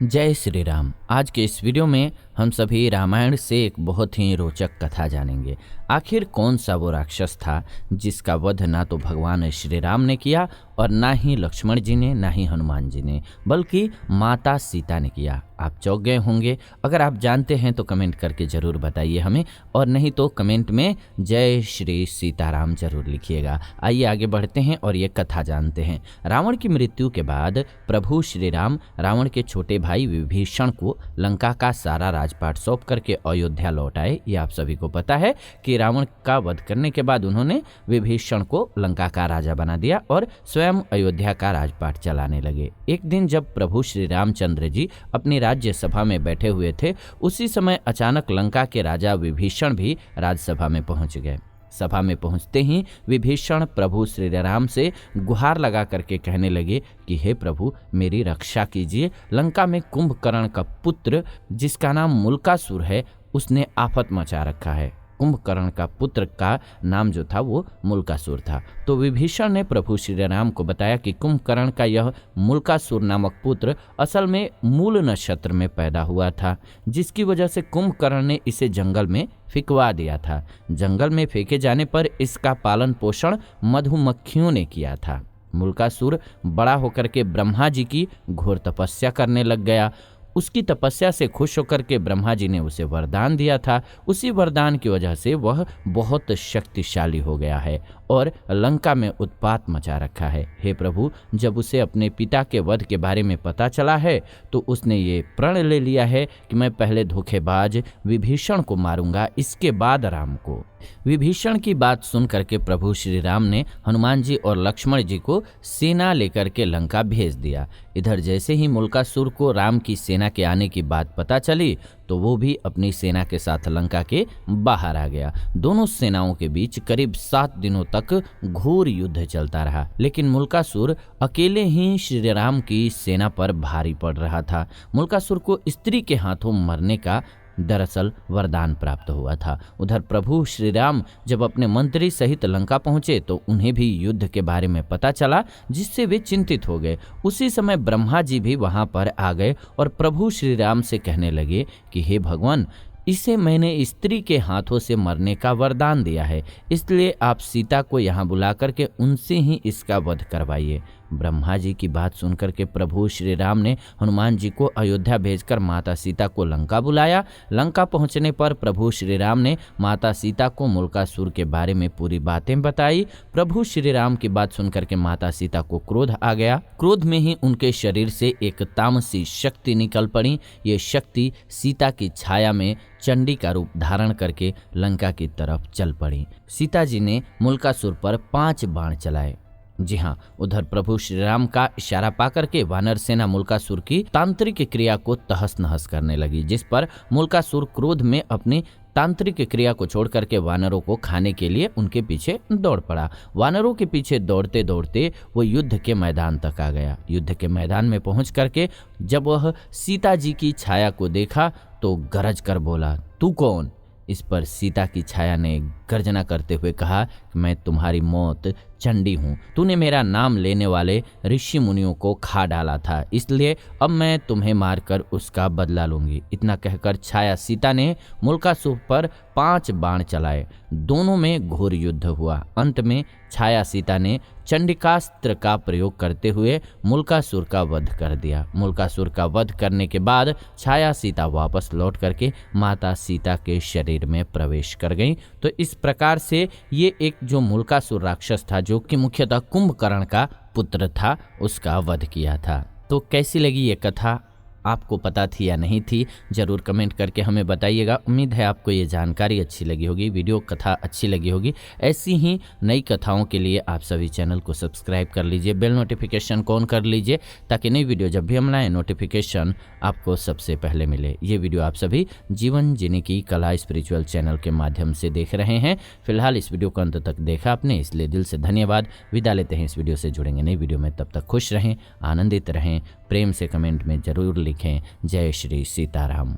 जय श्री राम। आज के इस वीडियो में हम सभी रामायण से एक बहुत ही रोचक कथा जानेंगे। आखिर कौन सा वो राक्षस था जिसका वध ना तो भगवान श्री राम ने किया और ना ही लक्ष्मण जी ने, ना ही हनुमान जी ने, बल्कि माता सीता ने किया। आप चौंक गए होंगे। अगर आप जानते हैं तो कमेंट करके ज़रूर बताइए हमें, और नहीं तो कमेंट में जय श्री सीताराम जरूर लिखिएगा। आइए आगे बढ़ते हैं और ये कथा जानते हैं। रावण की मृत्यु के बाद प्रभु श्री राम रावण के छोटे भाई विभीषण को लंका का सारा राजपाट सौंप करके अयोध्या लौट आए। ये आप सभी को पता है कि रावण का वध करने के बाद उन्होंने विभीषण को लंका का राजा बना दिया और स्वयं अयोध्या का राजपाट चलाने लगे। एक दिन जब प्रभु श्री रामचंद्र जी अपनी राज्यसभा में बैठे हुए थे, उसी समय अचानक लंका के राजा विभीषण भी राजसभा में पहुंच गए। सभा में पहुंचते ही विभीषण प्रभु श्री राम से गुहार लगा करके कहने लगे कि हे प्रभु, मेरी रक्षा कीजिए। लंका में कुंभकर्ण का पुत्र जिसका नाम मुल्कासुर है, उसने आफत मचा रखा है। कुंभकर्ण का पुत्र का नाम जो था वो मुल्कासुर था। तो विभीषण ने प्रभु श्री राम को बताया कि कुंभकर्ण का यह मुल्कासुर नामक पुत्र असल में मूल नक्षत्र में पैदा हुआ था, जिसकी वजह से कुंभकर्ण ने इसे जंगल में फेंकवा दिया था। जंगल में फेंके जाने पर इसका पालन पोषण मधुमक्खियों ने किया था। मुल्कासुर बड़ा होकर के ब्रह्मा जी की घोर तपस्या करने लग गया। उसकी तपस्या से खुश होकर के ब्रह्मा जी ने उसे वरदान दिया था। उसी वरदान की वजह से वह बहुत शक्तिशाली हो गया है और लंका में उत्पात मचा रखा है। हे प्रभु, जब उसे अपने पिता के वध के बारे में पता चला है तो उसने ये प्रण ले लिया है कि मैं पहले धोखेबाज विभीषण को मारूंगा, इसके बाद राम को। विभीषण की बात सुन करके प्रभु श्री राम ने हनुमान जी और लक्ष्मण जी को सेना लेकर के लंका भेज दिया। इधर जैसे ही मुल्कासुर को राम की सेना के आने की बात पता चली तो वो भी अपनी सेना के साथ लंका के बाहर आ गया। दोनों सेनाओं के बीच करीब 7 दिनों तक घोर युद्ध चलता रहा, लेकिन मुल्कासुर अकेले ही श्री राम की सेना पर भारी पड़ रहा था। मुल्कासुर को स्त्री के हाथों मरने का दरअसल वरदान प्राप्त हुआ था। उधर प्रभु श्री राम जब अपने मंत्री सहित लंका पहुंचे तो उन्हें भी युद्ध के बारे में पता चला, जिससे वे चिंतित हो गए। उसी समय ब्रह्मा जी भी वहां पर आ गए और प्रभु श्री राम से कहने लगे कि हे भगवान, इसे मैंने स्त्री के हाथों से मरने का वरदान दिया है, इसलिए आप सीता को यहाँ बुला करके उनसे ही इसका वध करवाइए। ब्रह्मा जी की बात सुनकर के प्रभु श्री राम ने हनुमान जी को अयोध्या भेजकर माता सीता को लंका बुलाया। लंका पहुंचने पर प्रभु श्री राम ने माता सीता को मुल्कासुर के बारे में पूरी बातें बताई। प्रभु श्री राम की बात सुनकर के माता सीता को क्रोध आ गया। क्रोध में ही उनके शरीर से एक तामसी शक्ति निकल पड़ी। ये शक्ति सीता की छाया में चंडी का रूप धारण करके लंका की तरफ चल पड़ी। सीता जी ने मुल्कासुर पर 5 बाण चलाए। जी हाँ, उधर प्रभु श्री राम का इशारा पाकर के वानर सेना मुल्कासुर की तांत्रिक क्रिया को तहस नहस करने लगी, जिस पर मुल्कासुर क्रोध में अपनी तांत्रिक क्रिया को छोड़ करके वानरों को खाने के लिए उनके पीछे दौड़ पड़ा। वानरों के पीछे दौड़ते दौड़ते वो युद्ध के मैदान तक आ गया। युद्ध के मैदान में पहुंच करके जब वह सीता जी की छाया को देखा तो गरज कर बोला, तू कौन? इस पर सीता की छाया ने गर्जना करते हुए कहा कि मैं तुम्हारी मौत चंडी हूँ। तूने मेरा नाम लेने वाले ऋषि मुनियों को खा डाला था, इसलिए अब मैं तुम्हें मारकर उसका बदला लूंगी। इतना कहकर छाया सीता ने मुल्कासुर पर 5 बाण चलाए। दोनों में घोर युद्ध हुआ। अंत में छाया सीता ने चंडिकास्त्र का प्रयोग करते हुए मुल्कासुर का वध कर दिया। मुल्कासुर का वध करने के बाद छाया सीता वापस लौट करके माता सीता के शरीर में प्रवेश कर गई। तो इस प्रकार से ये एक जो मुल्कासुर राक्षस था, जो कि मुख्यतः कुंभकर्ण का पुत्र था, उसका वध किया था। तो कैसी लगी ये कथा? आपको पता थी या नहीं थी? जरूर कमेंट करके हमें बताइएगा। उम्मीद है आपको ये जानकारी अच्छी लगी होगी, वीडियो कथा अच्छी लगी होगी। ऐसी ही नई कथाओं के लिए आप सभी चैनल को सब्सक्राइब कर लीजिए, बेल नोटिफिकेशन को ऑन कर लीजिए, ताकि नई वीडियो जब भी हम लाएं नोटिफिकेशन आपको सबसे पहले मिले। ये वीडियो आप सभी जीवन जीने की कला स्पिरिचुअल चैनल के माध्यम से देख रहे हैं। फिलहाल इस वीडियो को अंत तक देखा आपने, इसलिए दिल से धन्यवाद। विदा लेते हैं, इस वीडियो से जुड़ेंगे नई वीडियो में। तब तक खुश रहें, आनंदित रहें, प्रेम से कमेंट में जरूर लिखें जय श्री सीताराम।